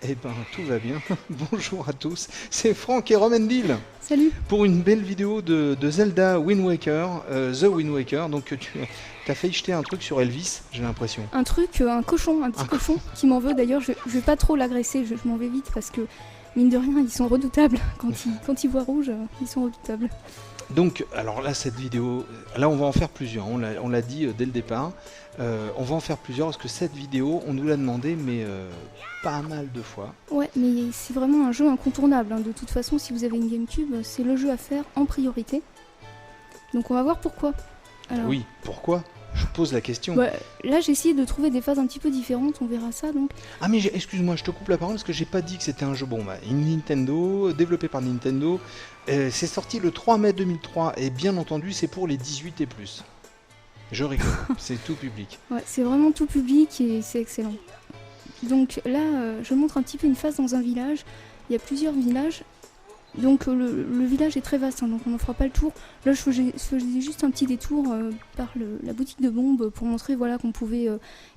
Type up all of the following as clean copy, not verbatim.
Eh ben, tout va bien. Bonjour à tous. C'est Franck et Romendil. Salut. Pour une belle vidéo de Zelda Wind Waker, The Wind Waker. Donc, tu as failli jeter un truc sur Elvis, j'ai l'impression. Un truc, un cochon, un petit cochon qui m'en veut. D'ailleurs, je vais pas trop l'agresser, je m'en vais vite parce que, mine de rien, ils sont redoutables. Quand ils voient rouge, ils sont redoutables. Donc, alors là, cette vidéo, là, on va en faire plusieurs. On l'a dit dès le départ. On va en faire plusieurs parce que cette vidéo, on nous l'a demandé, mais pas mal de fois. Ouais, mais c'est vraiment un jeu incontournable. Hein. De toute façon, si vous avez une GameCube, c'est le jeu à faire en priorité. Donc, on va voir pourquoi. Alors, oui, pourquoi ? Je pose la question. Bah, là, j'ai essayé de trouver des phases un petit peu différentes. On verra ça, donc. Ah, mais excuse-moi, je te coupe la parole parce que j'ai pas dit que c'était un jeu Nintendo, développé par Nintendo. C'est sorti le 3 mai 2003 et bien entendu, c'est pour les 18 et plus. Je rigole, c'est tout public. Ouais, c'est vraiment tout public et c'est excellent. Donc là, je montre un petit peu une phase dans un village. Il y a plusieurs villages. Donc le village est très vaste, hein, donc on n'en fera pas le tour. Là, je faisais juste un petit détour par la boutique de bombes pour montrer voilà, qu'on pouvait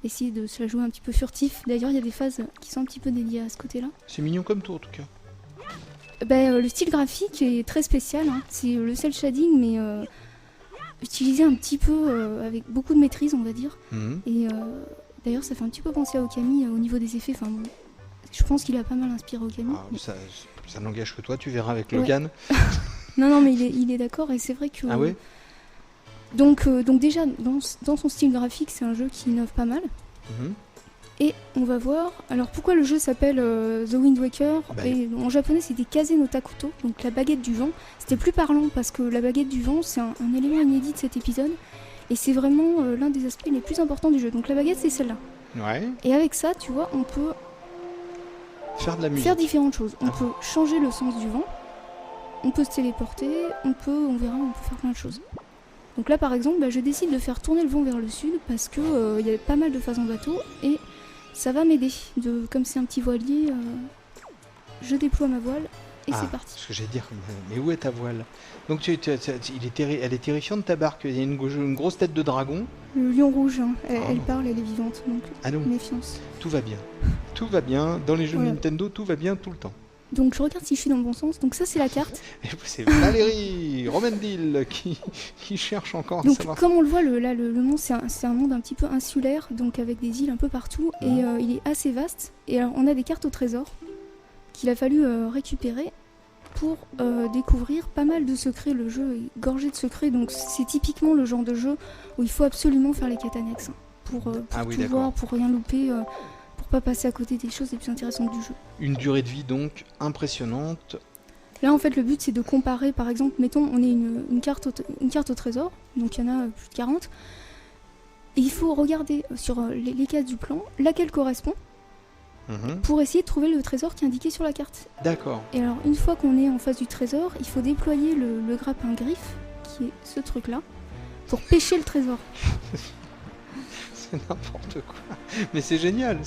essayer de se la jouer un petit peu furtif. D'ailleurs, il y a des phases qui sont un petit peu dédiées à ce côté-là. C'est mignon comme tout, en tout cas. Le style graphique est très spécial. Hein. C'est le cel shading, mais utilisé un petit peu avec beaucoup de maîtrise, on va dire. Et d'ailleurs, ça fait un petit peu penser à Okami au niveau des effets. Enfin, bon, je pense qu'il a pas mal inspiré Okami. Ah, mais... Ça n'engage que toi, tu verras avec Logan. non, mais il est d'accord et c'est vrai que... Ah ouais. Donc déjà, dans son style graphique, c'est un jeu qui innove pas mal. Et on va voir... Alors pourquoi le jeu s'appelle The Wind Waker et en japonais, c'était Kaze no Takuto, donc la baguette du vent. C'était plus parlant parce que la baguette du vent, c'est un élément inédit de cet épisode. Et c'est vraiment l'un des aspects les plus importants du jeu. Donc la baguette, c'est celle-là. Ouais. Et avec ça, tu vois, on peut... faire de la musique. Faire différentes choses. On peut changer le sens du vent, on peut se téléporter, on peut faire plein de choses. Donc là par exemple, je décide de faire tourner le vent vers le sud parce que y a pas mal de phases en bateau et ça va m'aider. Comme c'est un petit voilier, je déploie ma voile et c'est parti. Ce que j'allais dire, mais où est ta voile? Donc elle est terrifiante ta barque, il y a une grosse tête de dragon. Le lion rouge, hein. Elle parle, elle est vivante, donc méfiance. Tout va bien. Tout va bien, dans les jeux Nintendo, tout va bien tout le temps. Donc je regarde si je suis dans le bon sens, donc ça c'est la carte. Et c'est Valérie Romendil qui cherche encore donc, à savoir. Comme on le voit, le monde c'est un monde un petit peu insulaire, donc avec des îles un peu partout, et il est assez vaste. Et alors on a des cartes au trésor qu'il a fallu récupérer pour découvrir pas mal de secrets. Le jeu est gorgé de secrets, donc c'est typiquement le genre de jeu où il faut absolument faire les quêtes annexes pour tout voir, pour rien louper, pour pas passer à côté des choses les plus intéressantes du jeu. Une durée de vie donc impressionnante. Là en fait le but c'est de comparer, par exemple, mettons on est une carte au trésor, donc il y en a plus de 40, et il faut regarder sur les cases du plan laquelle correspond. Pour essayer de trouver le trésor qui est indiqué sur la carte. D'accord. Et alors, une fois qu'on est en face du trésor, il faut déployer le grappin griffe, qui est ce truc-là, pour pêcher le trésor. C'est n'importe quoi. Mais c'est génial,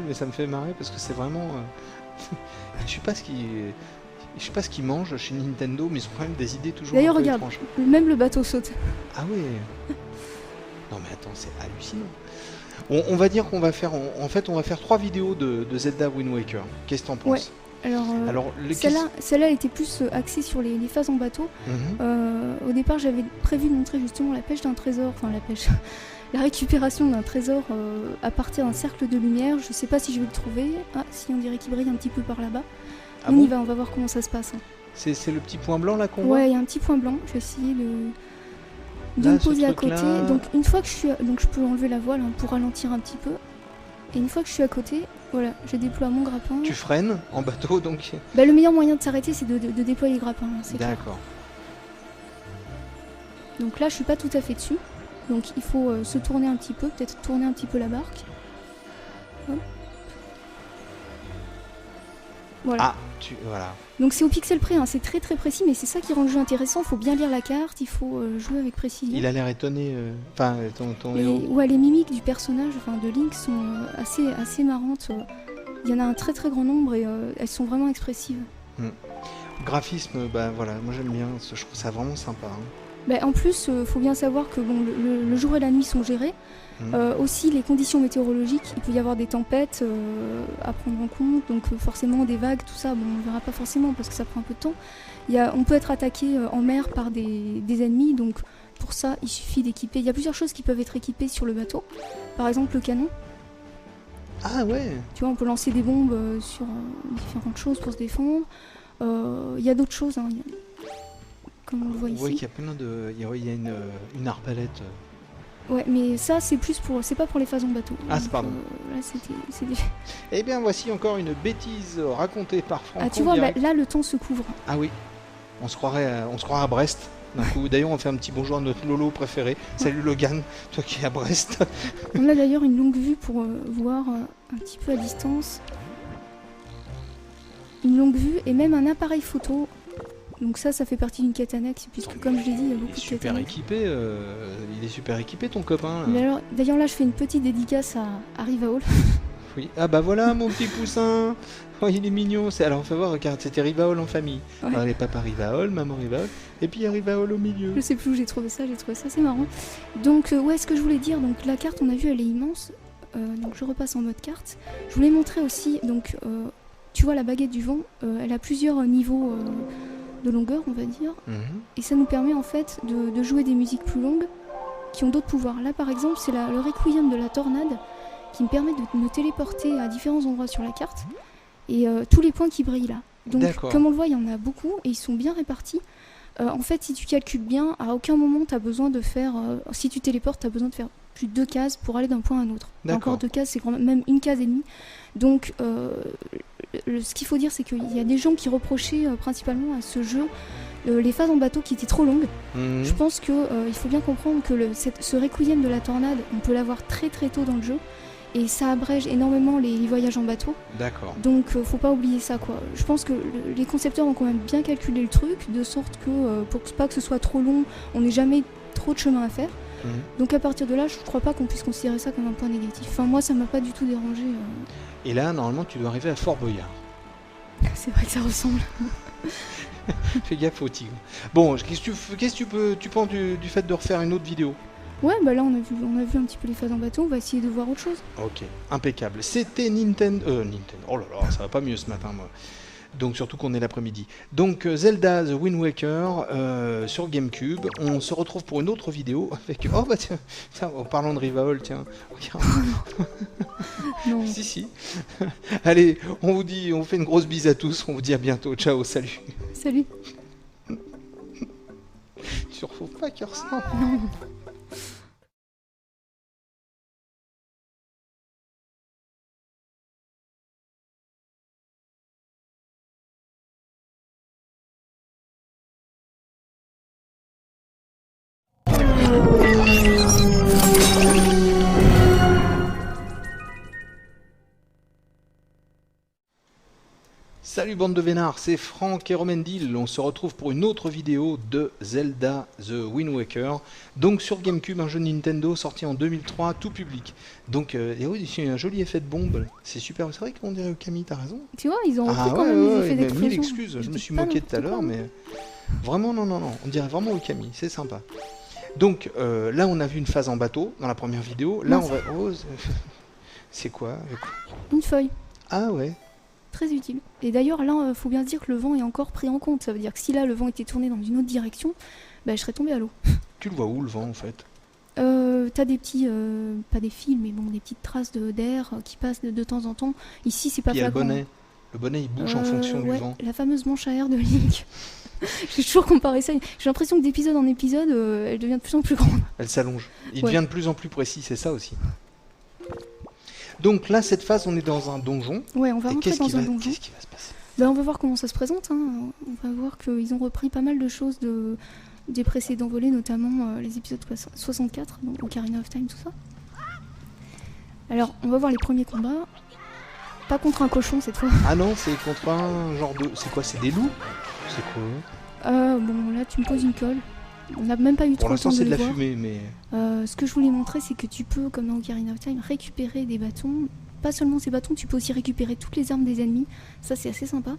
mais ça me fait marrer parce que c'est vraiment... Je sais pas ce qu'ils mangent chez Nintendo, mais ils ont quand même des idées toujours D'ailleurs, un peu regarde, étranges. même le bateau saute. Ah ouais. Non mais attends, c'est hallucinant. On va dire qu'on va faire, on va faire 3 vidéos de Zelda Wind Waker. Qu'est-ce que t'en penses? Alors celle-là était plus axée sur les phases en bateau. Au départ, j'avais prévu de montrer justement la pêche d'un trésor, la récupération d'un trésor à partir d'un cercle de lumière. Je sais pas si je vais le trouver. Ah, si, on dirait qu'il brille un petit peu par là-bas. On y va, on va voir comment ça se passe. Hein. C'est le petit point blanc là qu'on voit? Ouais, il y a un petit point blanc. Je vais essayer de me poser à côté. Donc une fois que je peux enlever la voile pour ralentir un petit peu. Et une fois que je suis à côté, voilà, je déploie mon grappin. Tu freines en bateau donc? Le meilleur moyen de s'arrêter c'est de déployer le grappin, c'est clair. D'accord. Donc là je suis pas tout à fait dessus. Donc il faut se tourner un petit peu, peut-être tourner un petit peu la barque. Hop. Voilà. Voilà. Donc c'est au pixel près, hein. C'est très très précis, mais c'est ça qui rend le jeu intéressant. Il faut bien lire la carte, il faut jouer avec précision. Il a l'air étonné. Les mimiques du personnage, de Link, sont assez marrantes. Il y en a un très très grand nombre et elles sont vraiment expressives. Graphisme, moi j'aime bien, je trouve ça vraiment sympa. Hein. Bah, en plus, faut bien savoir que bon, le jour et la nuit sont gérés. Aussi, les conditions météorologiques, il peut y avoir des tempêtes à prendre en compte, donc forcément des vagues, tout ça, bon, on ne verra pas forcément parce que ça prend un peu de temps. On peut être attaqué en mer par des ennemis, donc pour ça, il suffit d'équiper. Il y a plusieurs choses qui peuvent être équipées sur le bateau. Par exemple, le canon. Ah ouais. Tu vois, on peut lancer des bombes sur différentes choses pour se défendre. Il y a d'autres choses, hein, comme on le voit ici. On voit qu'il y a plein de... Il y a une arbalète. Ouais, mais ça, c'est plus pour... C'est pas pour les phases en bateau. Ah, donc, pardon. Là, c'était... Eh bien, voici encore une bêtise racontée par Franck. Ah, tu vois, là, le temps se couvre. Ah oui. On se croirait à Brest. D'un coup, d'ailleurs, on fait un petit bonjour à notre Lolo préféré. Salut Logan, toi qui es à Brest. On a d'ailleurs une longue vue pour voir un petit peu à distance. Une longue vue et même un appareil photo. Donc ça fait partie d'une quête annexe, puisque comme je l'ai dit, il y a beaucoup de quêtes super annexes. équipé, il est super équipé ton copain. Là. Mais alors, d'ailleurs là, je fais une petite dédicace à Riva Hall. Oui. Ah bah voilà mon petit poussin. Oh, il est mignon. Alors on va voir, regarde, c'était Riva Hall en famille. Ouais. Alors, les papas Riva Hall, maman Riva Hall, et puis il y a Riva Hall au milieu. Je sais plus où j'ai trouvé ça, c'est marrant. Donc ouais, ce que je voulais dire, donc la carte, on a vu, elle est immense. Donc je repasse en mode carte. Je voulais montrer aussi, donc tu vois la baguette du vent, elle a plusieurs niveaux de longueur, on va dire. Et ça nous permet en fait de jouer des musiques plus longues qui ont d'autres pouvoirs. Là par exemple, c'est le Requiem de la Tornade qui me permet de me téléporter à différents endroits sur la carte. Et tous les points qui brillent là. Donc comme on le voit, il y en a beaucoup et ils sont bien répartis. En fait, si tu calcules bien, à aucun moment tu as besoin de faire... si tu téléportes, tu as besoin de faire plus de 2 cases pour aller d'un point à un autre. Encore 2 cases, c'est même une case et demie. Donc ce qu'il faut dire, c'est qu'il y a des gens qui reprochaient principalement à ce jeu les phases en bateau qui étaient trop longues. Je pense qu'il faut bien comprendre que ce Requiem de la Tornade, on peut l'avoir très très tôt dans le jeu. Et ça abrège énormément les voyages en bateau. D'accord. Donc faut pas oublier ça quoi. Je pense que les concepteurs ont quand même bien calculé le truc, de sorte que pour pas que ce soit trop long, on n'ait jamais trop de chemin à faire. Donc à partir de là, je crois pas qu'on puisse considérer ça comme un point négatif. Enfin moi ça m'a pas du tout dérangé. Et là normalement tu dois arriver à Fort Boyard. C'est vrai que ça ressemble. Fais gaffe au tigre. Bon, qu'est-ce que tu penses du fait de refaire une autre vidéo? Ouais, bah là on a vu un petit peu les phases en bateau, on va essayer de voir autre chose. Ok, impeccable. C'était Nintendo. Oh là là, ça va pas mieux ce matin, moi. Donc surtout qu'on est l'après-midi. Donc Zelda The Wind Waker sur GameCube. On se retrouve pour une autre vidéo avec... Oh bah tiens en parlant de Riva Hall, tiens. Non. Si. Allez, on vous fait une grosse bise à tous. On vous dit à bientôt. Ciao, salut. Salut. Tu retrouves pas cœur ça. Non. Salut bande de vénards, c'est Franck et Romendil. On se retrouve pour une autre vidéo de Zelda The Wind Waker. Donc sur GameCube, un jeu Nintendo sorti en 2003, tout public. Donc oui, il y a un joli effet de bombe. C'est super, c'est vrai qu'on dirait Okami, t'as raison. Tu vois, ils ont repris quand même les effets d'explosion. Mille excuses, je me suis moqué tout à l'heure, mais vraiment non, on dirait vraiment Okami, c'est sympa. Donc là on a vu une phase en bateau dans la première vidéo. Là on va... Oh, c'est quoi? Une feuille. Ah ouais. Très utile. Et d'ailleurs là, faut bien se dire que le vent est encore pris en compte. Ça veut dire que si là le vent était tourné dans une autre direction, bah, je serais tombée à l'eau. Tu le vois où le vent en fait? T'as des petits, pas des fils, mais bon, des petites traces d'air qui passent de temps en temps. Ici c'est pas flagrant. Le bonnet il bouge en fonction du vent. La fameuse manche à air de Link. J'ai toujours comparé ça. J'ai l'impression que d'épisode en épisode, elle devient de plus en plus grande. Elle s'allonge. Il devient de plus en plus précis, c'est ça aussi. Donc là, cette phase, on est dans un donjon. Ouais, on va rentrer dans un donjon. Qu'est-ce qui va se passer? Ben, on va voir comment ça se présente. Hein. On va voir qu'ils ont repris pas mal de choses des précédents volets, notamment les épisodes 64, donc Ocarina of Time, tout ça. Alors, on va voir les premiers combats. Pas contre un cochon cette fois. Ah non, c'est contre un genre de... C'est quoi? C'est des loups? C'est quoi? Bon, là, tu me poses une colle. On n'a même pas eu trop de temps de les voir. Pour l'instant, c'est de la fumée, mais... ce que je voulais montrer, c'est que tu peux, comme dans Ocarina of Time, récupérer des bâtons. Pas seulement ces bâtons, tu peux aussi récupérer toutes les armes des ennemis. Ça, c'est assez sympa.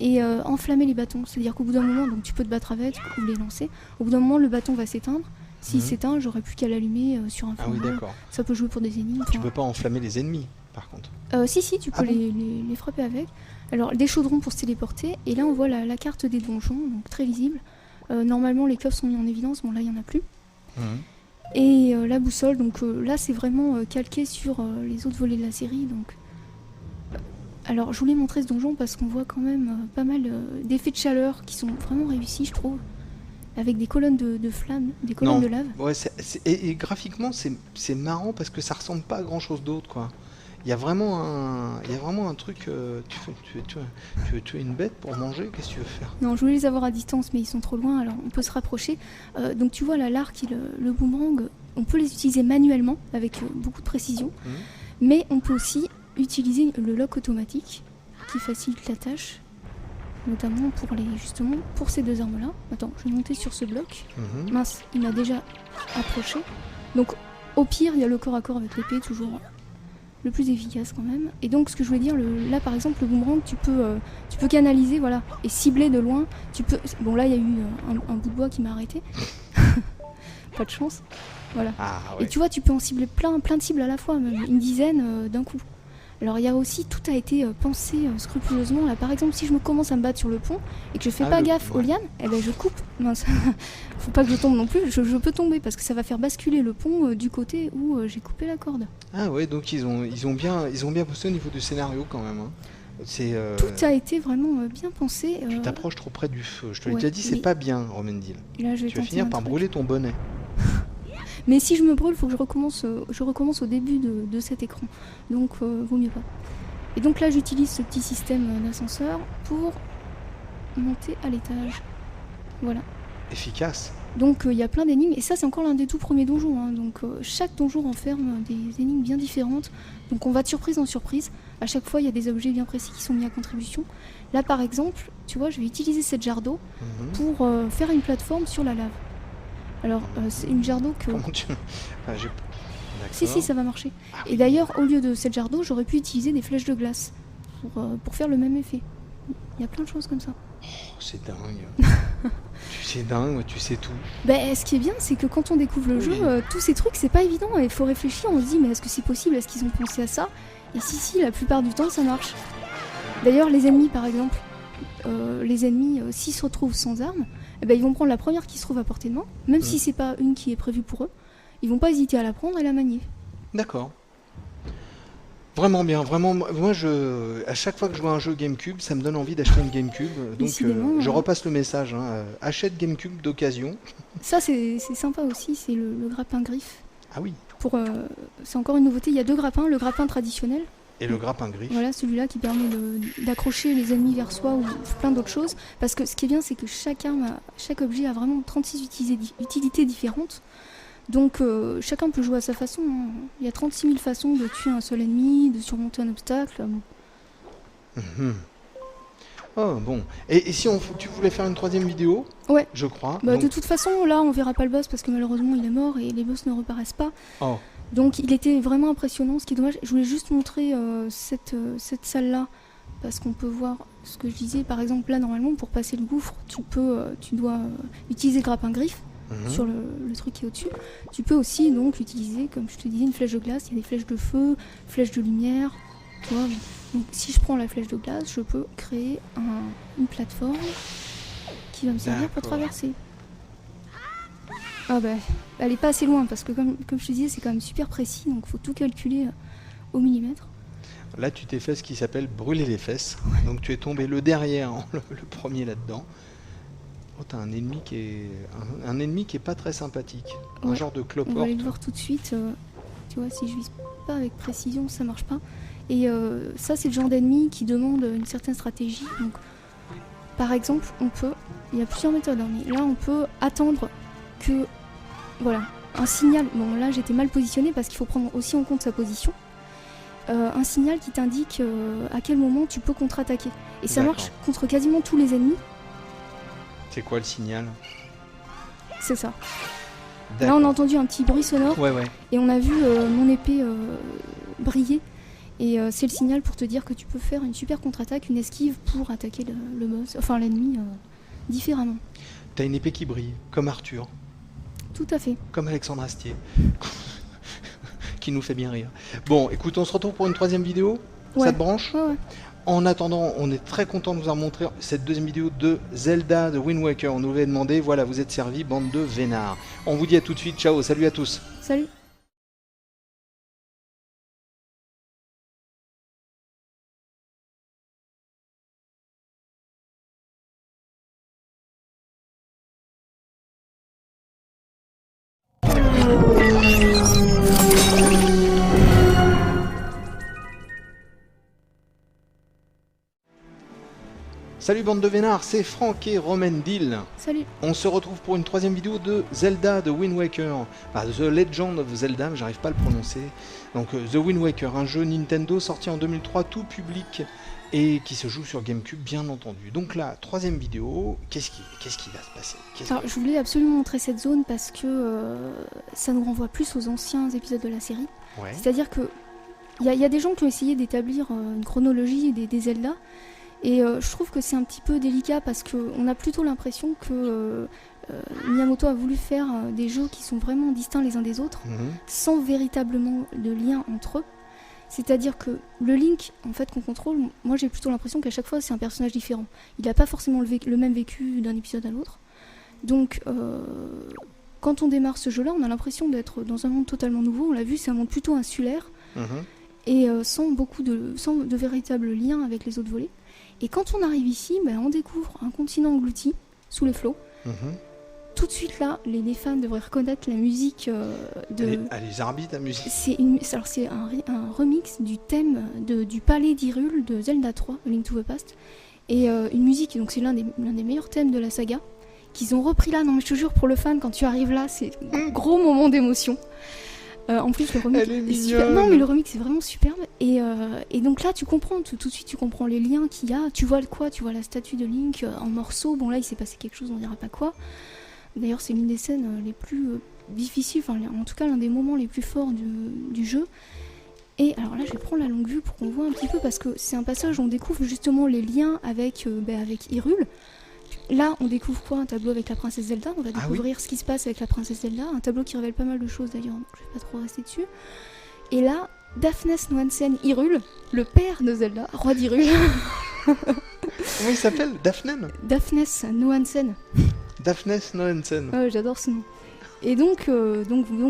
et enflammer les bâtons. C'est-à-dire qu'au bout d'un moment, donc tu peux te battre avec ou les lancer. Au bout d'un moment, le bâton va s'éteindre. S'il s'éteint, j'aurais plus qu'à l'allumer sur un feu. Ah oui, d'accord. Ça peut jouer pour des énigmes. Tu peux pas enflammer les ennemis, par contre. Si, tu peux les frapper avec. Alors, des chaudrons pour se téléporter. Et là, on voit la carte des donjons, donc très visible. Normalement, les coffres sont mis en évidence. Bon, là, il n'y en a plus. Et la boussole, donc là, c'est vraiment calqué sur les autres volets de la série. Donc, alors, je voulais montrer ce donjon parce qu'on voit quand même pas mal d'effets de chaleur qui sont vraiment réussis, je trouve. Avec des colonnes de flammes, des colonnes de lave. Ouais, et graphiquement, c'est marrant parce que ça ressemble pas à grand chose d'autre, quoi. Il y a vraiment un truc. Tu veux tuer une bête pour manger? Qu'est-ce que tu veux faire? Non, je voulais les avoir à distance, mais ils sont trop loin, alors on peut se rapprocher. Donc tu vois là, l'arc et le boomerang, on peut les utiliser manuellement avec beaucoup de précision, mais on peut aussi utiliser le lock automatique qui facilite la tâche, notamment pour ces deux armes-là. Attends, je vais monter sur ce bloc. Mince, il m'a déjà approché. Donc au pire, il y a le corps à corps avec l'épée, toujours le plus efficace quand même. Et donc ce que je voulais dire, là par exemple le boomerang, tu peux canaliser, voilà, et cibler de loin. Bon là il y a eu un bout de bois qui m'a arrêté. Pas de chance. Voilà. Ah, ouais. Et tu vois, tu peux en cibler plein de cibles à la fois, même une dizaine d'un coup. Alors il y a aussi, tout a été pensé scrupuleusement. Là par exemple, si je commence à me battre sur le pont et que je fais pas gaffe aux lianes, eh ben je coupe. Mince. Faut pas que je tombe non plus, je peux tomber parce que ça va faire basculer le pont du côté où j'ai coupé la corde. Ah ouais, donc ils ont bien bossé au niveau du scénario quand même. Tout a été vraiment bien pensé. Tu t'approches trop près du feu. Je te l'ai déjà dit, c'est pas bien, Romendil. Là, tu vas finir par brûler ton bonnet. Mais si je me brûle, il faut que je recommence au début de cet écran. Donc, vaut mieux pas. Et donc là, j'utilise ce petit système d'ascenseur pour monter à l'étage. Voilà. Efficace. Donc, il y a plein d'énigmes. Et ça, c'est encore l'un des tout premiers donjons. Hein. Donc, chaque donjon renferme des énigmes bien différentes. Donc, on va de surprise en surprise. À chaque fois, il y a des objets bien précis qui sont mis à contribution. Là, par exemple, tu vois, je vais utiliser cette jarre d'eau pour faire une plateforme sur la lave. Alors, c'est une jarre d'eau que... Comment tu... Si, ça va marcher. Et d'ailleurs, au lieu de cette jarre d'eau, j'aurais pu utiliser des flèches de glace pour faire le même effet. Il y a plein de choses comme ça. Oh, c'est dingue. C'est dingue, tu sais tout. Ce qui est bien, c'est que quand on découvre le jeu, tous ces trucs, c'est pas évident. Il faut réfléchir, on se dit, mais est-ce que c'est possible? Est-ce qu'ils ont pensé à ça? Et si, la plupart du temps, ça marche. D'ailleurs, les ennemis, par exemple, s'ils se retrouvent sans armes, ils vont prendre la première qui se trouve à portée de main, même si c'est pas une qui est prévue pour eux. Ils vont pas hésiter à la prendre et la manier. D'accord. Vraiment bien, vraiment. Moi, à chaque fois que je vois un jeu GameCube, ça me donne envie d'acheter une GameCube. Donc, je repasse le message. Achète GameCube d'occasion. Ça, c'est sympa aussi, c'est le grappin griffe. Ah oui. C'est encore une nouveauté. Il y a deux grappins, le grappin traditionnel. Et le grappin griffe. Voilà, celui-là qui permet d'accrocher les ennemis vers soi ou plein d'autres choses. Parce que ce qui est bien, c'est que chaque objet a vraiment 36 utilités différentes. Donc chacun peut jouer à sa façon. Hein. Il y a 36 000 façons de tuer un seul ennemi, de surmonter un obstacle. Oh bon. Et si tu voulais faire une troisième vidéo? Ouais. Je crois. De toute façon, là, on verra pas le boss parce que malheureusement, il est mort et les boss ne reparaissent pas. Oh. Donc il était vraiment impressionnant, ce qui est dommage. Je voulais juste montrer cette salle-là, parce qu'on peut voir ce que je disais. Par exemple, là, normalement, pour passer le gouffre, tu dois utiliser le grappin griffe sur le truc qui est au-dessus. Tu peux aussi donc utiliser, comme je te disais, une flèche de glace. Il y a des flèches de feu, flèches de lumière. Tu vois, donc si je prends la flèche de glace, je peux créer une plateforme qui va me servir pour traverser. Ah elle est pas assez loin parce que comme je te disais, c'est quand même super précis, donc faut tout calculer au millimètre. Là, tu t'es fait ce qui s'appelle brûler les fesses. Ouais. Donc tu es tombé le derrière, le premier là-dedans. Oh, t'as un ennemi qui est pas très sympathique. Ouais. Un genre de cloporte. On va aller le voir tout de suite. Tu vois, si je vise pas avec précision, ça marche pas. Et ça, c'est le genre d'ennemi qui demande une certaine stratégie. Donc, par exemple, il y a plusieurs méthodes, hein, mais là, on peut attendre que, voilà, un signal. Bon, là, j'étais mal positionnée parce qu'il faut prendre aussi en compte sa position. Un signal qui t'indique à quel moment tu peux contre-attaquer. Et ça marche contre quasiment tous les ennemis. C'est quoi le signal? C'est ça. Là, on a entendu un petit bruit sonore. Ouais. Et on a vu mon épée briller. Et c'est le signal pour te dire que tu peux faire une super contre-attaque, une esquive pour attaquer le boss, enfin l'ennemi différemment. T'as une épée qui brille, comme Arthur, Tout à fait. comme Alexandre Astier, qui nous fait bien rire. Bon, écoute, on se retrouve pour une 3e vidéo. Ouais. Ça te branche? Ouais. En attendant, on est très content de vous avoir montré cette 2e vidéo de Zelda de Wind Waker. On nous l'avait demandé, voilà, vous êtes servis, bande de vénards. On vous dit à tout de suite, ciao, salut à tous. Salut. Salut bande de vénards, c'est Franck et Romendil. Salut. On se retrouve pour une 3e vidéo de Zelda de Wind Waker. Enfin, The Legend of Zelda, mais j'arrive pas à le prononcer. Donc The Wind Waker, un jeu Nintendo sorti en 2003, tout public, et qui se joue sur GameCube bien entendu. Donc là, 3e vidéo, qu'est-ce qui va se passer? Alors, je voulais absolument montrer cette zone parce que ça nous renvoie plus aux anciens épisodes de la série. Ouais. C'est-à-dire que il y a des gens qui ont essayé d'établir une chronologie des Zelda. Et je trouve que c'est un petit peu délicat parce qu'on a plutôt l'impression que Miyamoto a voulu faire des jeux qui sont vraiment distincts les uns des autres, sans véritablement de lien entre eux. C'est-à-dire que le Link, en fait, qu'on contrôle, moi j'ai plutôt l'impression qu'à chaque fois c'est un personnage différent. Il n'a pas forcément le même vécu d'un épisode à l'autre. Donc quand on démarre ce jeu-là, on a l'impression d'être dans un monde totalement nouveau. On l'a vu, c'est un monde plutôt insulaire et sans de véritables liens avec les autres volets. Et quand on arrive ici, on découvre un continent englouti sous les flots. Tout de suite là, les fans devraient reconnaître la musique de... Allez, arbitre la musique. C'est un remix du thème du palais d'Hyrule de Zelda 3, A Link to the Past. Et une musique, donc c'est l'un des meilleurs thèmes de la saga, qu'ils ont repris là. Non mais je te jure, pour le fan, quand tu arrives là, c'est un gros moment d'émotion. En plus, le remix est super. Non, mais le remix est vraiment superbe. Et donc là, tu comprends tout de suite, tu comprends les liens qu'il y a. Tu vois tu vois la statue de Link en morceaux. Bon, là, il s'est passé quelque chose, on dira pas quoi. D'ailleurs, c'est l'une des scènes les plus difficiles, enfin, en tout cas, l'un des moments les plus forts du jeu. Et alors là, je vais prendre la longue vue pour qu'on voit un petit peu, parce que c'est un passage où on découvre justement les liens avec Hyrule. Là, on découvre quoi? Un tableau avec la princesse Zelda. On va découvrir ce qui se passe avec la princesse Zelda. Un tableau qui révèle pas mal de choses d'ailleurs, donc je vais pas trop rester dessus. Et là, Daphnes Nohansen Hyrule, le père de Zelda, roi d'Hyrule. Comment il s'appelle? Daphne Nohansen. Daphnes Nohansen. Ouais, j'adore ce nom. Et donc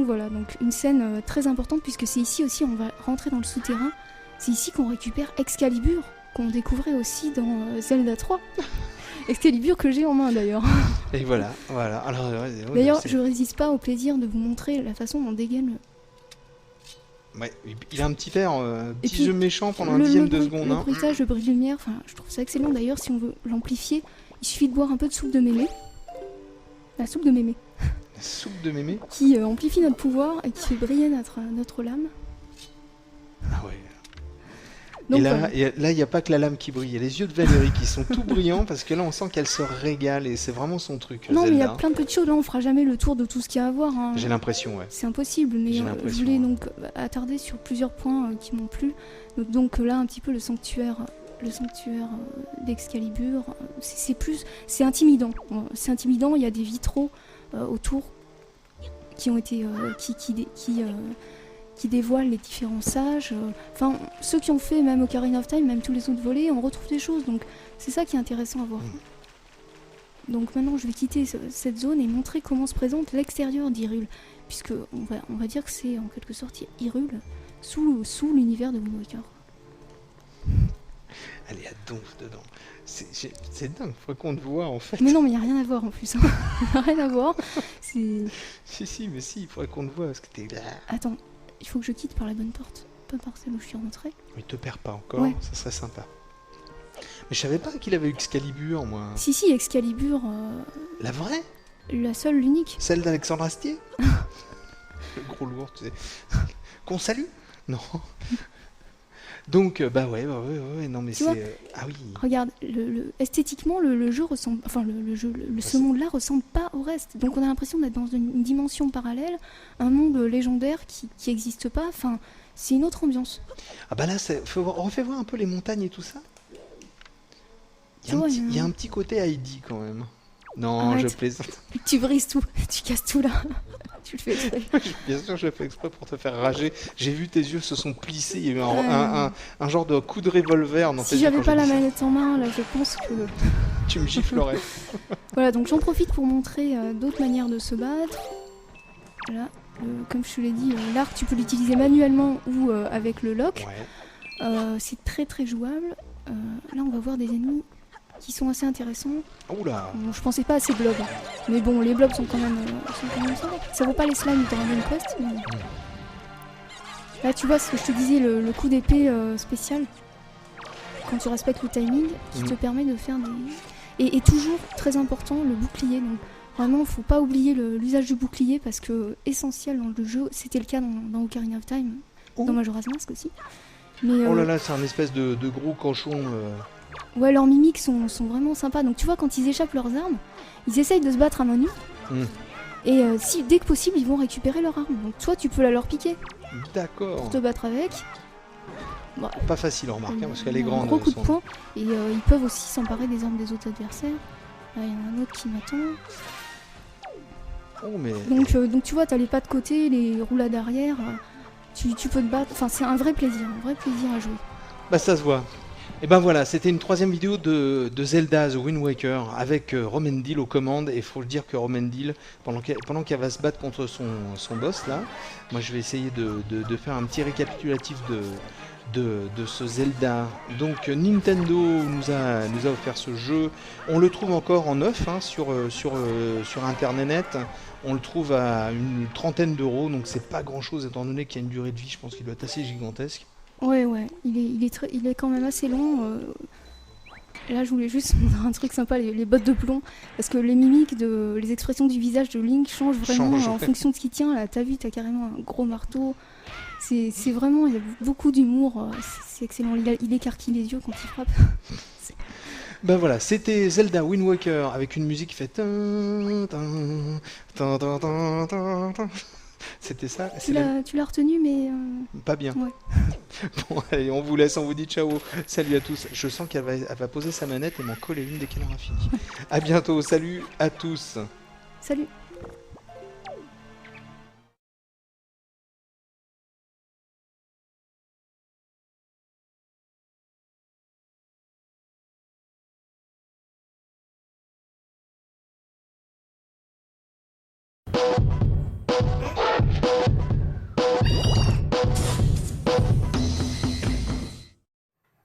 voilà, donc une scène très importante, puisque c'est ici aussi, on va rentrer dans le souterrain. C'est ici qu'on récupère Excalibur, qu'on découvrait aussi dans Zelda 3. Excalibur que j'ai en main d'ailleurs. Et voilà. Alors, d'ailleurs, je résiste pas au plaisir de vous montrer la façon dont on dégaine. Ouais, il a un petit air, petit jeu méchant pendant un dixième de seconde. Le bruitage, le bruit de lumière, je trouve ça excellent. D'ailleurs, si on veut l'amplifier, il suffit de boire un peu de soupe de mémé. La soupe de mémé. La soupe de mémé qui amplifie notre pouvoir et qui fait briller notre lame. Ah ouais. Donc, et là, il n'y a pas que la lame qui brille, il y a les yeux de Valérie qui sont tout brillants, parce que là on sent qu'elle se régale et c'est vraiment son truc. Non, Zelda. mais il y a plein de petites choses, là on fera jamais le tour de tout ce qu'il y a à voir. Hein. J'ai l'impression, ouais. C'est impossible, mais je voulais donc attarder sur plusieurs points qui m'ont plu. Donc là, un petit peu le sanctuaire d'Excalibur, c'est intimidant. C'est intimidant, il y a des vitraux autour qui ont été qui dévoilent les différents sages. Enfin, ceux qui ont fait même Ocarina of Time, même tous les autres volets, on retrouve des choses. Donc c'est ça qui est intéressant à voir. Donc maintenant, je vais quitter cette zone et montrer comment se présente l'extérieur d'Hyrule, puisque on va dire que c'est en quelque sorte Hyrule sous l'univers de Wind Waker. Elle est à donf dedans. C'est dingue, faut qu'on te voit en fait. Mais non, mais il n'y a rien à voir en plus. Hein. Il n'y a rien à voir. Si, mais il faudrait qu'on te voit parce que t'es là. Attends, il faut que je quitte par la bonne porte, pas par celle où je suis rentrée. Mais te perds pas encore, ouais. Ça serait sympa. Mais je savais pas qu'il avait Excalibur, moi. Si, Excalibur. La vraie? La seule, l'unique. Celle d'Alexandre Astier? Le gros lourd, tu sais. Qu'on salue? Non. Donc, ouais, non, mais tu c'est... Ah oui. Regarde, esthétiquement, le jeu ressemble... Enfin, ce monde-là ressemble pas au reste. Donc on a l'impression d'être dans une dimension parallèle, un monde légendaire qui n'existe pas. Enfin, c'est une autre ambiance. Ah bah là, refais voir un peu les montagnes et tout ça. Tu vois, Il y a un petit côté Heidi quand même. Non, Arrête. je plaisante. Tu brises tout, tu casses tout là. Tu le fais exprès. Bien sûr, je le fais exprès pour te faire rager. J'ai vu tes yeux se sont plissés. Il y a eu Ouais. un genre de coup de revolver dans tes Si yeux j'avais quand pas j'ai la dit ça. manette en main, là, je pense que... Tu me giflerais. Voilà, donc j'en profite pour montrer d'autres manières de se battre. Là, comme je te l'ai dit, l'arc, tu peux l'utiliser manuellement ou avec le lock. Ouais. C'est très très jouable. Là, on va voir des ennemis qui sont assez intéressants. Oula. Bon, je pensais pas à ces blobs. Mais bon, les blobs sont quand même sympas. Ça vaut pas les slimes dans Dragon Quest. Mais... Là, tu vois ce que je te disais, le coup d'épée spécial. Quand tu respectes le timing, qui te permet de faire des... Et toujours, très important, le bouclier. Donc, vraiment, faut pas oublier l'usage du bouclier parce que essentiel dans le jeu. C'était le cas dans Ocarina of Time, dans Majora's Mask aussi. Mais, Oh là là, c'est un espèce de gros cochon. ouais, leurs mimiques sont vraiment sympas. Donc tu vois, quand ils échappent leurs armes, ils essayent de se battre à main nue. Et dès que possible, ils vont récupérer leur arme. Donc toi, tu peux la leur piquer D'accord. pour te battre avec. Bon, Pas facile à remarquer parce qu'elle est grande. un gros coup de poing. Et ils peuvent aussi s'emparer des armes des autres adversaires. Là, il y en a un autre qui m'attend. Oh, mais... Donc tu vois, t'as les pas de côté, les roulades arrière. Tu peux te battre. Enfin, c'est un vrai plaisir à jouer. Bah ça se voit. Et ben voilà, c'était une troisième vidéo de Zelda The Wind Waker avec Romendil aux commandes. Et il faut le dire que Romendil, pendant qu'elle va se battre contre son boss là, moi je vais essayer de faire un petit récapitulatif de ce Zelda. Donc Nintendo nous a offert ce jeu. On le trouve encore en neuf sur internet. On le trouve à une trentaine d'euros, donc c'est pas grand chose étant donné qu'il y a une durée de vie, je pense qu'il doit être assez gigantesque. Ouais, il est quand même assez long. Là, je voulais juste montrer un truc sympa, les bottes de plomb, parce que les mimiques, les expressions du visage de Link changent vraiment en fonction de ce qu'il tient. Là, t'as vu, t'as carrément un gros marteau. C'est vraiment, il y a beaucoup d'humour. C'est excellent. Il écarquille les yeux quand il frappe. Ben voilà, c'était Zelda Wind Waker avec une musique qui fait... C'était ça. Tu l'as retenu, mais... Pas bien. Ouais. Bon, allez, on vous laisse, on vous dit ciao. Salut à tous. Je sens qu'elle va poser sa manette et m'en coller une dès qu'elle aura fini. À bientôt. Salut à tous. Salut.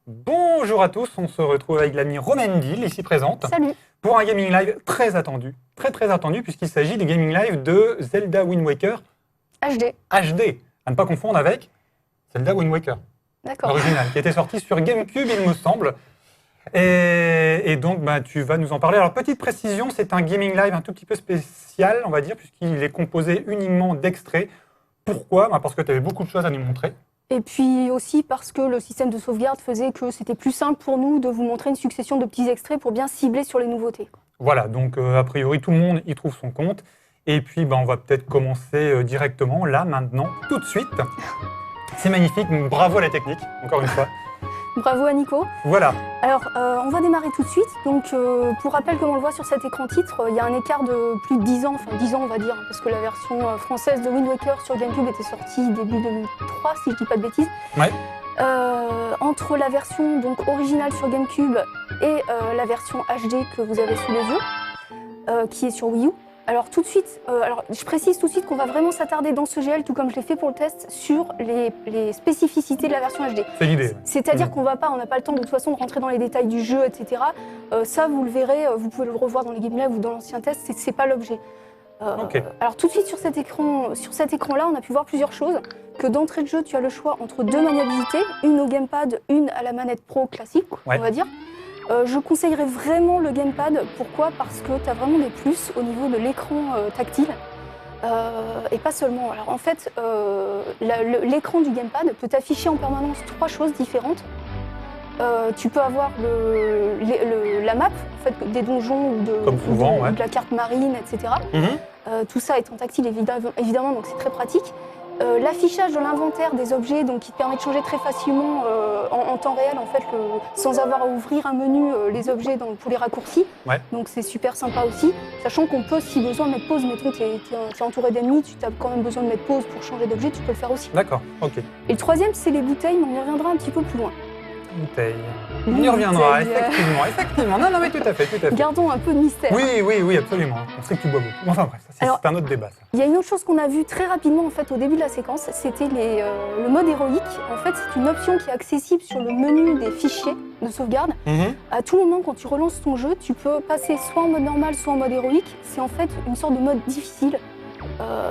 Bonjour à tous, on se retrouve avec l'ami Romendil, ici présente. Salut. Pour un gaming live très attendu, très attendu, puisqu'il s'agit du gaming live de Zelda Wind Waker HD. HD, à ne pas confondre avec Zelda Wind Waker, D'accord. l'original, qui était sorti sur GameCube, il me semble. Et donc, tu vas nous en parler. Alors, petite précision, c'est un gaming live un tout petit peu spécial, on va dire, puisqu'il est composé uniquement d'extraits. Pourquoi ? Parce que tu avais beaucoup de choses à nous montrer. Et puis aussi parce que le système de sauvegarde faisait que c'était plus simple pour nous de vous montrer une succession de petits extraits pour bien cibler sur les nouveautés. Voilà, donc a priori tout le monde y trouve son compte. Et puis on va peut-être commencer directement, là, maintenant, tout de suite. C'est magnifique, bravo à la technique, encore une fois. Bravo à Nico. Voilà. Alors, on va démarrer tout de suite. Donc, pour rappel, comme on le voit sur cet écran titre, il y a un écart de plus de 10 ans, enfin 10 ans on va dire, parce que la version française de Wind Waker sur GameCube était sortie début 2003, si je dis pas de bêtises. Ouais. Entre la version donc originale sur GameCube et la version HD que vous avez sous les yeux, qui est sur Wii U. Alors tout de suite, je précise tout de suite qu'on va vraiment s'attarder dans ce GL, tout comme je l'ai fait pour le test, sur les spécificités de la version HD. C'est l'idée. C'est-à-dire qu'on n'a pas le temps de toute façon de rentrer dans les détails du jeu, etc. Ça, vous le verrez, vous pouvez le revoir dans les game live ou dans l'ancien test, c'est pas l'objet. Ok. Alors tout de suite sur cet écran-là, on a pu voir plusieurs choses. Que d'entrée de jeu, tu as le choix entre deux maniabilités, une au gamepad, une à la manette pro classique, Ouais. on va dire. Je conseillerais vraiment le gamepad. Pourquoi ? Parce que tu as vraiment des plus au niveau de l'écran tactile. Et pas seulement. Alors en fait, l'écran du gamepad peut afficher en permanence trois choses différentes. Tu peux avoir la map en fait, des donjons ou de la carte marine, etc. Tout ça étant tactile évidemment, donc c'est très pratique. L'affichage de l'inventaire des objets, donc qui te permet de changer très facilement en temps réel, en fait, sans avoir à ouvrir un menu les objets pour les raccourcis. Ouais. Donc c'est super sympa aussi, sachant qu'on peut, si besoin, mettre pause. Mettons, tu es entouré d'ennemis, tu as quand même besoin de mettre pause pour changer d'objet, tu peux le faire aussi. D'accord, ok. Et le troisième, c'est les bouteilles, mais on y reviendra un petit peu plus loin. Bouteille. On y reviendra, Bouteille. effectivement. Non, mais tout à fait. Gardons un peu de mystère. Oui, absolument. On sait que tu bois beaucoup. Enfin bref, c'est un autre débat, ça. Il y a une autre chose qu'on a vue très rapidement en fait, au début de la séquence, c'était le mode héroïque. En fait, c'est une option qui est accessible sur le menu des fichiers de sauvegarde. À tout moment, quand tu relances ton jeu, tu peux passer soit en mode normal, soit en mode héroïque. C'est en fait une sorte de mode difficile,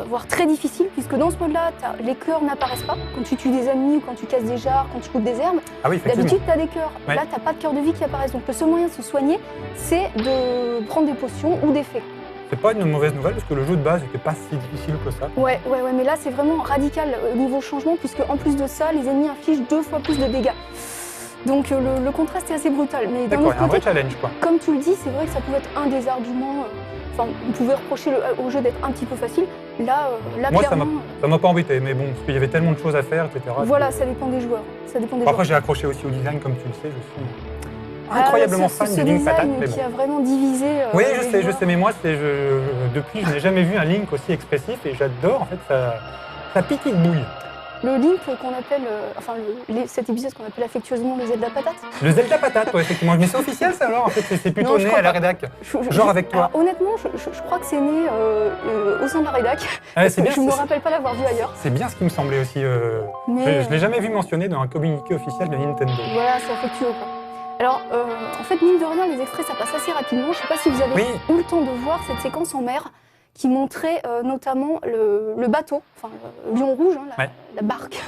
voire très difficile, puisque dans ce mode-là, les cœurs n'apparaissent pas quand tu tues des ennemis ou quand tu casses des jarres, quand tu coupes des herbes. Ah oui, effectivement. D'habitude, tu as des cœurs. Ouais. Là, tu n'as pas de cœur de vie qui apparaissent. Donc le seul moyen de se soigner, c'est de prendre des potions ou des fées. C'est pas une mauvaise nouvelle parce que le jeu de base n'était pas si difficile que ça. Ouais, mais là c'est vraiment radical au niveau changement, puisque en plus de ça, les ennemis infligent 2 fois plus de dégâts. Donc le contraste est assez brutal. Mais d'un D'accord, autre il y a un vrai côté, challenge, quoi. comme tu le dis, c'est vrai que ça pouvait être un des arguments. Enfin, on pouvait reprocher au jeu d'être un petit peu facile. Là Moi, clairement. ça m'a pas embêté, mais bon, parce qu'il y avait tellement de choses à faire, etc. Voilà, ça dépend des joueurs. Ça dépend des Après, joueurs. j'ai accroché aussi au design, comme tu le sais, je suis incroyablement fan ce du Link Patate, design mais qui bon. a vraiment divisé. Oui, les je sais, joueurs. mais moi, depuis, je n'ai jamais vu un Link aussi expressif et j'adore, en fait, sa petite bouille. Le Link qu'on appelle, cet épisode qu'on appelle affectueusement le Zelda patate. Le Zelda patate, ouais, effectivement. Mais c'est officiel, ça, alors, en fait, c'est plutôt Non, je né crois à la pas. rédac. Genre avec toi. Alors, honnêtement, je crois que c'est né au sein de la rédac. Ouais, c'est bien, Je ne me rappelle pas l'avoir vu ailleurs. c'est bien ce qui me semblait aussi. Mais Je l'ai jamais vu mentionné dans un communiqué officiel de Nintendo. voilà, c'est affectueux quoi. Alors, en fait, mine de rien, les extraits ça passe assez rapidement. Je ne sais pas si vous avez Oui. eu le temps de voir cette séquence en mer qui montrait notamment le bateau, enfin le lion rouge, hein, la barque,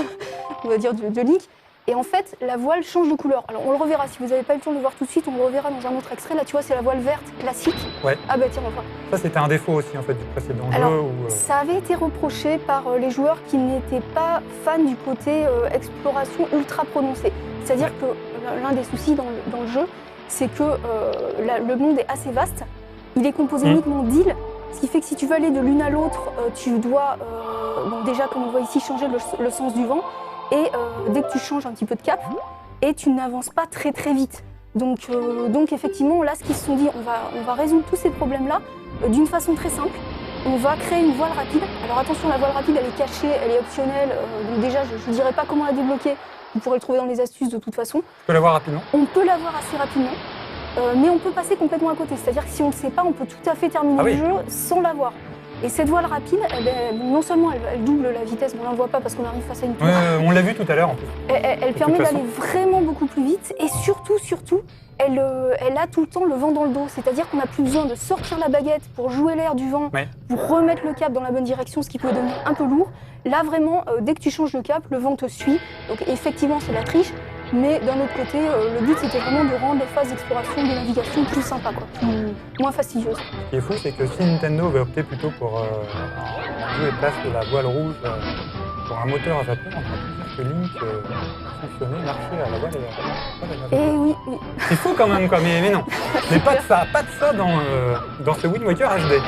on va dire, de Link. Et en fait, la voile change de couleur. Alors, on le reverra. Si vous n'avez pas eu le temps de le voir tout de suite, on le reverra dans un autre extrait. Là, tu vois, c'est la voile verte classique. Ouais. Ah bah tiens, enfin. Ça, c'était un défaut aussi, en fait, du précédent Alors, jeu. Où, ça avait été reproché par les joueurs qui n'étaient pas fans du côté exploration ultra prononcé. C'est-à-dire que l'un des soucis dans le jeu, c'est que le monde est assez vaste. Il est composé uniquement d'îles, ce qui fait que si tu veux aller de l'une à l'autre, tu dois, déjà, comme on voit ici, changer le sens du vent. Et dès que tu changes un petit peu de cap, et tu n'avances pas très très vite. Donc effectivement, là, ce qu'ils se sont dit, on va résoudre tous ces problèmes-là d'une façon très simple. On va créer une voile rapide. Alors attention, la voile rapide, elle est cachée, elle est optionnelle. Donc déjà, je ne dirais pas comment la débloquer. Vous pourrez le trouver dans les astuces de toute façon. Tu peux l'avoir rapidement. On peut l'avoir assez rapidement, mais on peut passer complètement à côté. C'est-à-dire que si on ne le sait pas, on peut tout à fait terminer le jeu sans l'avoir. Et cette voile rapide, non seulement elle double la vitesse, mais on ne la voit pas parce qu'on arrive face à une tour. On l'a vu tout à l'heure, en plus. Elle permet d'aller vraiment beaucoup plus vite. Et surtout, elle a tout le temps le vent dans le dos. C'est-à-dire qu'on n'a plus besoin de sortir la baguette pour jouer l'air du vent, pour remettre le cap dans la bonne direction, ce qui peut devenir un peu lourd. Là, vraiment, dès que tu changes de cap, le vent te suit. Donc effectivement, c'est la triche. Mais d'un autre côté, le but, c'était vraiment de rendre les phases d'exploration, de navigation plus sympas, moins fastidieuses. Ce qui est fou, c'est que si Nintendo veut opter plutôt pour un lieu et place de la voile rouge pour un moteur à vapeur, on pourrait dire que Link fonctionnait, marchait à la voile et à la vapeur. Oui. C'est fou quand même, quoi, mais non. Mais pas de ça dans ce Wind Waker HD.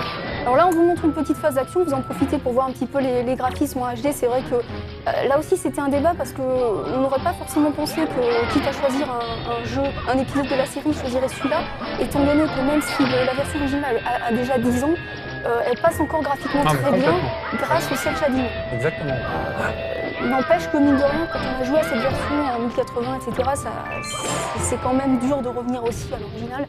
Alors là, on vous montre une petite phase d'action, vous en profitez pour voir un petit peu les graphismes en HD. C'est vrai que là aussi, c'était un débat parce qu'on n'aurait pas forcément pensé que, quitte à choisir un épisode de la série, choisirait celui-là, étant donné que même si la version originale a déjà 10 ans, elle passe encore graphiquement très bien grâce au cel shading. Exactement. N'empêche que, mine de rien, quand on a joué à cette version en 1080, etc., c'est quand même dur de revenir aussi à l'original.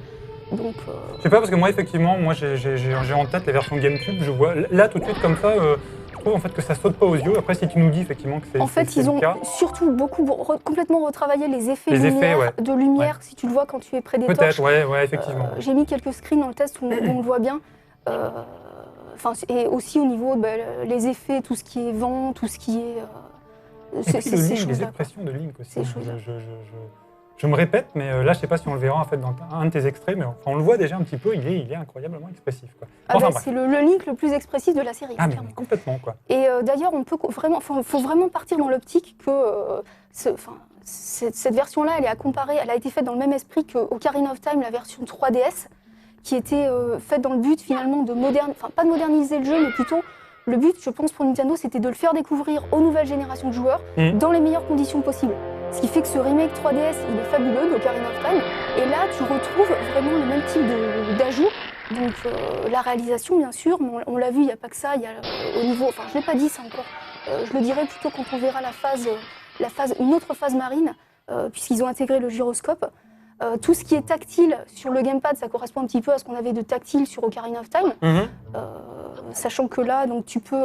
Donc, je sais pas, parce que moi, effectivement, j'ai en tête les versions GameCube. Je vois là tout de suite comme ça, je trouve en fait que ça saute pas aux yeux. Après, si tu nous dis effectivement que c'est en fait, ils ont surtout complètement retravaillé les effets de lumière, si tu le vois quand tu es près des torches. Peut-être, ouais, effectivement. J'ai mis quelques screens dans le test où on le voit bien. Et aussi au niveau les effets, tout ce qui est vent, tout ce qui est et puis les expressions de Link aussi. Je me répète, mais là, je sais pas si on le verra en fait dans un de tes extraits, mais enfin, on le voit déjà un petit peu. Il est incroyablement expressif, quoi. C'est le Link le plus expressif de la série. Ah, mais complètement, quoi. Et d'ailleurs, faut vraiment partir dans l'optique que cette version-là, elle est à comparer. Elle a été faite dans le même esprit qu'Ocarina of Time, la version 3DS, qui était faite dans le but finalement de pas de moderniser le jeu, mais plutôt Le but, je pense, pour Nintendo, c'était de le faire découvrir aux nouvelles générations de joueurs dans les meilleures conditions possibles. Ce qui fait que ce remake 3DS, il est fabuleux d'Ocarina of Time. Et là, tu retrouves vraiment le même type d'ajout. Donc la réalisation, bien sûr, mais on l'a vu, il n'y a pas que ça. Il y a au niveau, enfin, je ne l'ai pas dit ça encore. Je le dirai plutôt quand on verra une autre phase marine, puisqu'ils ont intégré le gyroscope. Tout ce qui est tactile sur le gamepad, ça correspond un petit peu à ce qu'on avait de tactile sur Ocarina of Time. Sachant que là, donc, tu peux...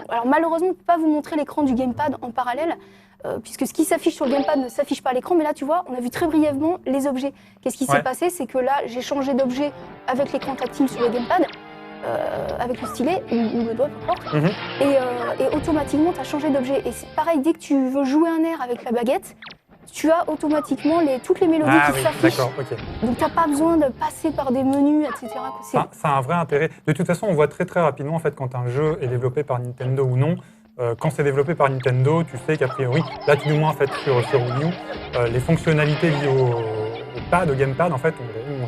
alors malheureusement, on ne peut pas vous montrer l'écran du gamepad en parallèle, puisque ce qui s'affiche sur le gamepad ne s'affiche pas à l'écran. Mais là, tu vois, on a vu très brièvement les objets. Qu'est-ce qui s'est passé? C'est que là, j'ai changé d'objet avec l'écran tactile sur le gamepad, avec le stylet, ou le doigt, peu importe. Et automatiquement, tu as changé d'objet. Et c'est pareil, dès que tu veux jouer un air avec la baguette, tu as automatiquement toutes les mélodies qui s'affichent. D'accord, ok. Donc tu n'as pas besoin de passer par des menus, etc. Ça a un vrai intérêt. De toute façon, on voit très très rapidement en fait, quand un jeu est développé par Nintendo ou non. Quand c'est développé par Nintendo, tu sais qu'a priori, là tout du moins en fait, sur Wii U, les fonctionnalités liées au pad, au gamepad, en fait, ont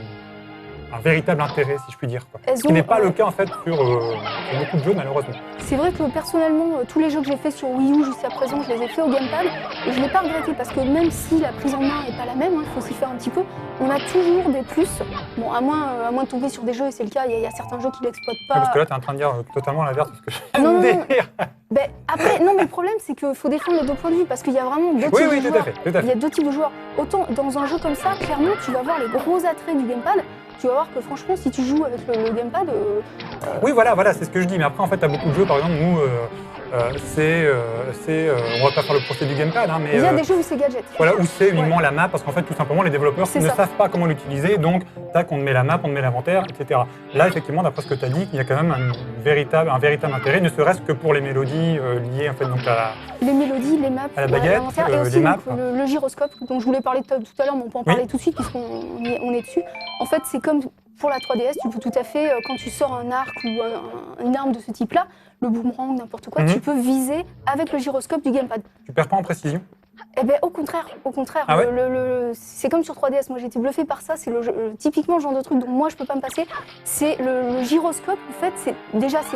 un véritable intérêt, si je puis dire. Quoi. Ce qui n'est pas le cas en fait sur beaucoup de jeux, malheureusement. C'est vrai que personnellement, tous les jeux que j'ai faits sur Wii U jusqu'à présent, je les ai faits au gamepad et je ne l'ai pas regretté parce que même si la prise en main n'est pas la même, il faut s'y faire un petit peu, on a toujours des plus. Bon, à moins de tomber sur des jeux, et c'est le cas, il y a certains jeux qui ne l'exploitent pas. Parce que là, tu es en train de dire totalement l'inverse de ce que je viens de dire. Après, non, mais le problème, c'est qu'il faut défendre les deux points de vue parce qu'il y a vraiment deux types de joueurs. Tout à fait. Il y a deux types de joueurs. Autant dans un jeu comme ça, clairement, tu vas voir les gros attraits du gamepad. Tu vas voir que franchement, si tu joues avec le gamepad... Oui, voilà, c'est ce que je dis. Mais après, en fait, tu as beaucoup de jeux, par exemple, où on va pas faire le procès du gamepad, hein, mais... Il y a des jeux où c'est gadget. Voilà, où c'est uniquement la map, parce qu'en fait, tout simplement, les développeurs ne savent pas comment l'utiliser, donc, tac, on te met la map, on te met l'inventaire, etc. Là, effectivement, d'après ce que tu as dit, il y a quand même un véritable intérêt, ne serait-ce que pour les mélodies liées, en fait, donc à... Les mélodies, les maps, à la baguette, l'inventaire, et aussi les maps. donc, le gyroscope, dont je voulais parler tout à l'heure, mais on peut en parler tout de suite, puisqu'on est dessus. En fait, c'est comme... Pour la 3DS, tu peux tout à fait, quand tu sors un arc ou une arme de ce type-là, le boomerang, n'importe quoi, tu peux viser avec le gyroscope du gamepad. Tu perds pas en précision? Eh bien, au contraire. Ah ouais c'est comme sur 3DS. Moi, j'ai été bluffée par ça. C'est typiquement le genre de truc dont moi, je peux pas me passer. C'est le gyroscope. En fait, c'est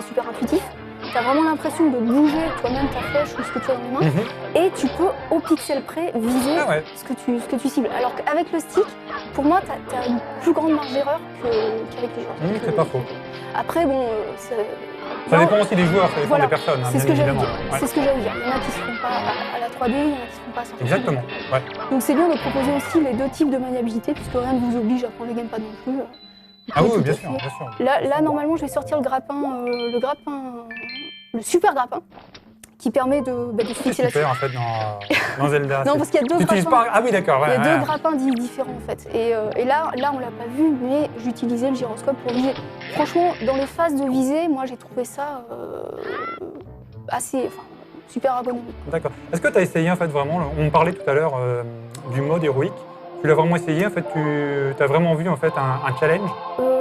super intuitif. Tu as vraiment l'impression de bouger toi-même ta flèche ou ce que tu as dans les mains. Et tu peux, au pixel près, viser ce que tu cibles. Alors qu'avec le stick, pour moi, tu as une plus grande marge d'erreur qu'avec les joueurs. C'est pas faux. Après, bon... Ça dépend aussi des joueurs, ça dépend des personnes, c'est ce que j'allais dire. Ouais. C'est ce que j'allais dire. Il y en a qui ne se font pas à la 3D, il y en a qui ne se font pas à 100%. Exactement, ouais. Donc c'est bien de proposer aussi les deux types de maniabilité, puisque rien ne vous oblige à prendre le gamepad non plus. Ah oui, bien sûr. Là, normalement, je vais sortir le super grappin, qui permet de se fixer là-dessus. C'est super, en fait, dans Zelda. Non, parce qu'il y a deux grappins. Ah oui, d'accord. Il y a deux grappins différents, en fait. Et là, on l'a pas vu, mais j'utilisais le gyroscope pour viser. Franchement, dans les phases de visée, moi, j'ai trouvé ça super ergonomique. D'accord. Est-ce que tu as essayé, en fait, vraiment, on parlait tout à l'heure du mode héroïque. Tu l'as vraiment essayé, en fait, tu as vraiment vu, en fait, un challenge?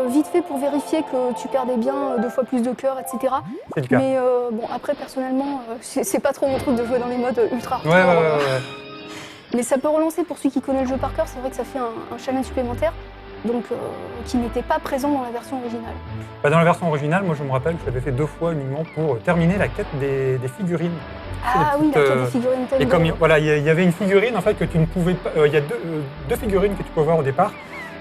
Vite fait pour vérifier que tu perdais bien 2 fois plus de cœur, etc. C'est le cas. Mais bon, après, personnellement, c'est pas trop mon truc de jouer dans les modes ultra hardcore. Ouais. Mais ça peut relancer pour celui qui connaît le jeu par cœur. C'est vrai que ça fait un challenge supplémentaire, donc qui n'était pas présent dans la version originale. Dans la version originale, moi, je me rappelle que je l'avais fait 2 fois uniquement pour terminer la quête des figurines. Ah oui, la quête des figurines. Et comme il y avait une figurine, en fait, que tu ne pouvais pas... Il y a deux figurines que tu peux avoir au départ,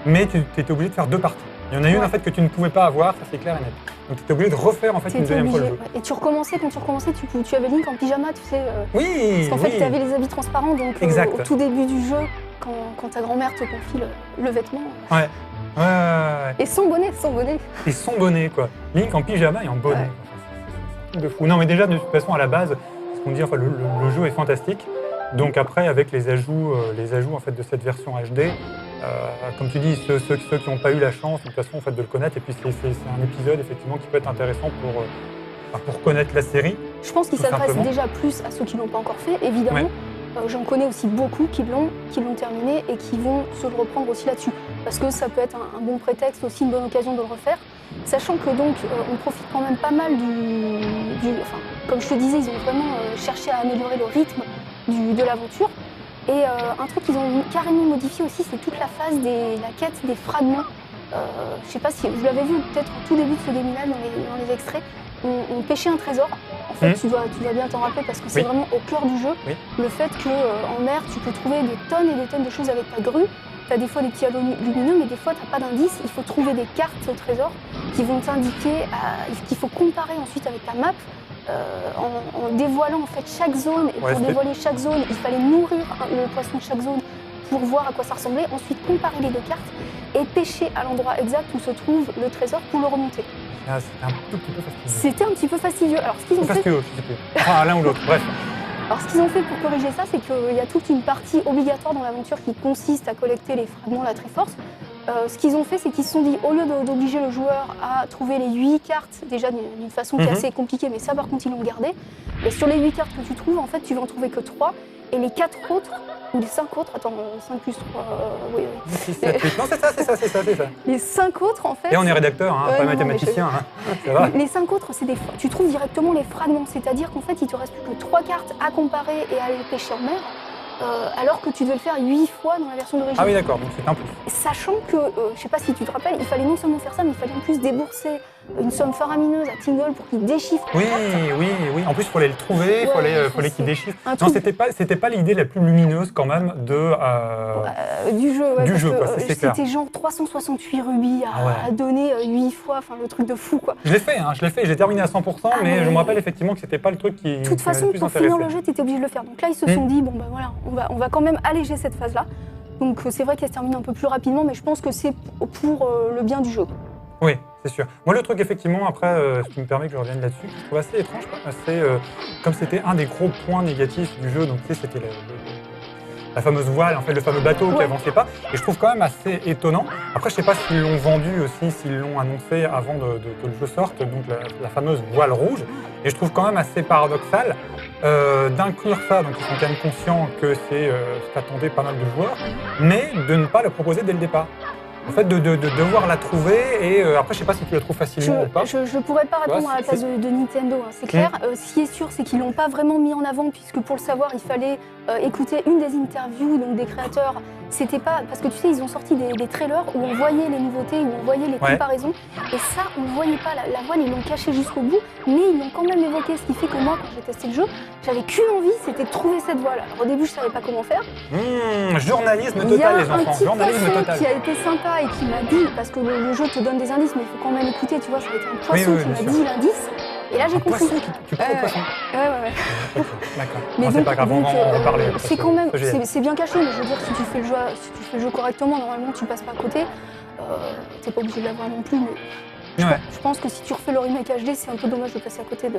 mais tu étais obligé de faire 2 parties. Il y en a une en fait que tu ne pouvais pas avoir, ça c'est clair et net. Donc tu étais obligé de refaire en fait une deuxième fois le jeu. Et quand tu recommençais, tu avais Link en pyjama, tu sais. Oui. Parce qu'en fait, tu avais les habits transparents, donc au tout début du jeu, quand ta grand-mère te confie le vêtement. Ouais. Et son bonnet. Et son bonnet, quoi. Link en pyjama et en bonnet. C'est un truc de fou. Non, mais déjà, de toute façon, à la base, ce qu'on dit, enfin, le jeu est fantastique. Donc après, avec les ajouts en fait, de cette version HD, comme tu dis, ceux qui n'ont pas eu la chance, de toute façon, en fait, de le connaître, et puis c'est un épisode effectivement qui peut être intéressant pour connaître la série. Je pense qu'il s'adresse déjà plus à ceux qui ne l'ont pas encore fait, évidemment. Ouais. J'en connais aussi beaucoup qui l'ont terminé et qui vont se le reprendre aussi là-dessus. Parce que ça peut être un bon prétexte, aussi une bonne occasion de le refaire. Sachant que donc, on profite quand même pas mal enfin, comme je te disais, ils ont vraiment cherché à améliorer le rythme de l'aventure. Et un truc qu'ils ont carrément modifié aussi, c'est toute la phase la quête des fragments. Je sais pas si vous l'avez vu peut-être au tout début de ce gaming live dans les extraits, on pêchait un trésor. En fait, tu dois bien t'en rappeler parce que c'est vraiment au cœur du jeu. Le fait qu'en mer, tu peux trouver des tonnes et des tonnes de choses avec ta grue. Tu as des fois des petits halos lumineux, mais des fois, tu n'as pas d'indice. Il faut trouver des cartes au trésor qui vont t'indiquer, qu'il faut comparer ensuite avec ta map. En dévoilant en fait chaque zone, et pour dévoiler chaque zone, il fallait nourrir le poisson de chaque zone pour voir à quoi ça ressemblait, ensuite comparer les deux cartes et pêcher à l'endroit exact où se trouve le trésor pour le remonter. Ah, c'était un tout petit peu fastidieux. C'était un petit peu fastidieux. Alors ce qu'ils ont fait... Fastidieux, je sais plus. Enfin, l'un ou l'autre, bref. Alors ce qu'ils ont fait pour corriger ça, c'est qu'il y a toute une partie obligatoire dans l'aventure qui consiste à collecter les fragments de la Triforce. Ce qu'ils ont fait, c'est qu'ils se sont dit, au lieu d'obliger le joueur à trouver les 8 cartes, déjà d'une façon qui est assez compliquée, mais ça par contre ils l'ont gardé, et sur les 8 cartes que tu trouves, en fait tu vas en trouver que 3, et les 4 autres, ou les 5 autres, attends, 5 plus 3, oui. 6, 7, 8. Non, c'est ça. Les 5 autres, en fait... Et on est rédacteur, hein, pas mathématicien, ça va. Les 5 autres, tu trouves directement les fragments, c'est-à-dire qu'en fait, il te reste plus que 3 cartes à comparer et à aller pêcher en mer, alors que tu devais le faire 8 fois dans la version d'origine. Ah oui, d'accord, donc c'est un plus. Sachant que, je sais pas si tu te rappelles, il fallait non seulement faire ça, mais il fallait en plus débourser une somme faramineuse à Tingle pour qu'il déchiffre. Oui. En plus, il fallait le trouver, il fallait qu'il déchiffre. Non, c'était pas l'idée la plus lumineuse quand même du jeu. Ouais, du jeu, quoi, c'est clair. C'était genre 368 rubis à donner 8 fois, enfin le truc de fou, quoi. Je l'ai fait, j'ai terminé à 100%, mais je me rappelle effectivement que c'était pas le truc qui. De toute façon, pour finir le jeu, tu étais obligé de le faire. Donc là, ils se sont dit, bon ben voilà, on va quand même alléger cette phase-là. Donc c'est vrai qu'elle se termine un peu plus rapidement, mais je pense que c'est pour le bien du jeu. Oui, c'est sûr. Moi, le truc, effectivement, après, ce qui me permet que je revienne là-dessus, je trouve assez étrange, comme c'était un des gros points négatifs du jeu, donc tu sais, c'était la fameuse voile, en fait, le fameux bateau qui avançait pas, et je trouve quand même assez étonnant. Après, je sais pas s'ils l'ont vendu aussi, s'ils l'ont annoncé avant que le jeu sorte, donc la fameuse voile rouge, et je trouve quand même assez paradoxal d'inclure ça, donc ils sont quand même conscients que c'est ce qu'attendaient pas mal de joueurs, mais de ne pas le proposer dès le départ. En fait, de devoir la trouver, et après, je sais pas si tu la trouves facilement ou pas. Je pourrais pas répondre à la place de Nintendo, hein, c'est clair. Ce qui est sûr, c'est qu'ils l'ont pas vraiment mis en avant, puisque pour le savoir, il fallait écouter une des interviews donc des créateurs. C'était pas parce que tu sais, ils ont sorti des trailers où on voyait les nouveautés, où on voyait les comparaisons, et ça, on ne voyait pas. La voile, ils l'ont caché jusqu'au bout, mais ils l'ont quand même évoqué. Ce qui fait que moi, quand j'ai testé le jeu, j'avais qu'une envie, c'était de trouver cette voile. Alors, au début, je savais pas comment faire. Journalisme total, les enfants. Journalisme total. Qui a été sympa et qui m'a dit, parce que le jeu te donne des indices, mais il faut quand même écouter, tu vois, ça a été un poisson qui m'a dit l'indice. Et là, j'ai compris. Tu prends le poisson. Ouais. D'accord. Mais c'est pas grave, on va en reparler. C'est quand même, c'est bien caché, mais je veux dire, si tu fais le jeu correctement, normalement, tu passes pas à côté. T'es pas obligé de l'avoir non plus, mais je pense que si tu refais le remake HD, c'est un peu dommage de passer à côté de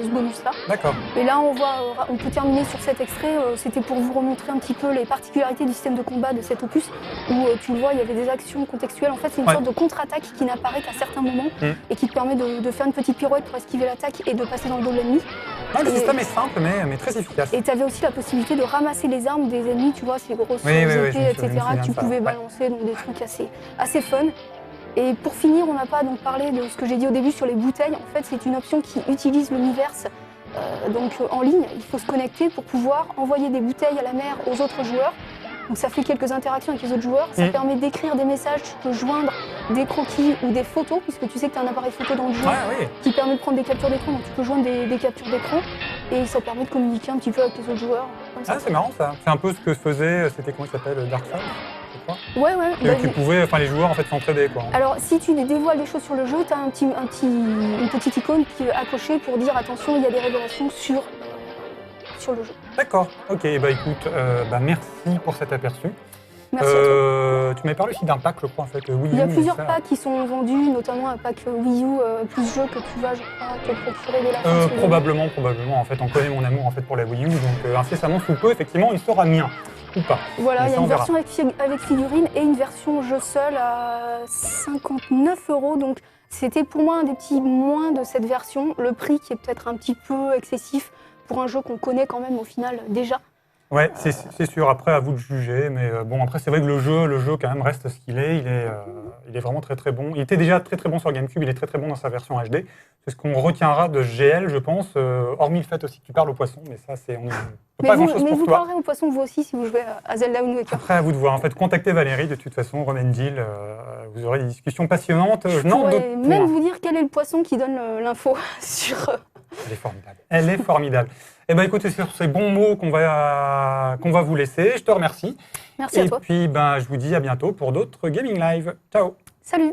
ce bonus-là. D'accord. Et là, on peut terminer sur cet extrait. C'était pour vous remontrer un petit peu les particularités du système de combat de cet opus, où tu le vois, il y avait des actions contextuelles. En fait, c'est une sorte de contre-attaque qui n'apparaît qu'à certains moments et qui te permet de faire une petite pirouette pour esquiver l'attaque et de passer dans le dos de l'ennemi. Le système est simple, mais très efficace. Et tu avais aussi la possibilité de ramasser les armes des ennemis, tu vois, ces grosses jetées, etc., que tu pouvais balancer, donc des trucs assez fun. Et pour finir, on n'a pas donc parlé de ce que j'ai dit au début sur les bouteilles. En fait, c'est une option qui utilise l'Universe en ligne. Il faut se connecter pour pouvoir envoyer des bouteilles à la mer aux autres joueurs. Donc ça fait quelques interactions avec les autres joueurs. Ça permet d'écrire des messages, tu peux joindre des croquis ou des photos, puisque tu sais que tu as un appareil photo dans le jeu qui permet de prendre des captures d'écran. Donc tu peux joindre des captures d'écran et ça permet de communiquer un petit peu avec les autres joueurs. C'est marrant ça. C'est un peu ce que faisait, c'était comment il s'appelle, Dark Souls. Ouais. Les joueurs en fait s'entraider quoi. Alors si tu dévoiles des choses sur le jeu, tu as une petite icône qui est accrochée pour dire attention, il y a des révélations sur le jeu. D'accord, ok, écoute, merci pour cet aperçu. Merci à toi. Tu m'avais parlé aussi d'un pack, je crois, en fait, Wii U. Il y a plusieurs packs qui sont vendus, notamment un pack Wii U plus jeu que tu vas, je crois, te procurer dès la fin. Probablement, en fait, on connaît mon amour en fait pour la Wii U, donc incessamment sous peu, effectivement, il sera mien. Ou pas. Voilà, il y a une version avec figurine et une version jeu seul à 59 €. Donc c'était pour moi un des petits moins de cette version. Le prix qui est peut-être un petit peu excessif pour un jeu qu'on connaît quand même au final déjà. Ouais, c'est sûr. Après, à vous de juger. Mais bon, après, c'est vrai que le jeu quand même reste ce qu'il est. Il est vraiment très très bon. Il était déjà très très bon sur GameCube. Il est très très bon dans sa version HD. C'est ce qu'on retiendra de GL, je pense. Hormis le fait aussi que tu parles au poisson. Mais ça, on ne peut pas grand-chose Mais pour vous toi. parlerez au poisson vous aussi si vous jouez à Zelda Wind Waker. Après, à vous de voir. En fait, contactez Valérie. De toute façon, Romendil, vous aurez des discussions passionnantes. Je pourrais même vous dire quel est le poisson qui donne l'info sur... Elle est formidable. Elle est formidable. Eh bien, écoutez, sur ces bons mots qu'on va vous laisser, je te remercie. Merci à toi. Et puis, je vous dis à bientôt pour d'autres Gaming Live. Ciao. Salut.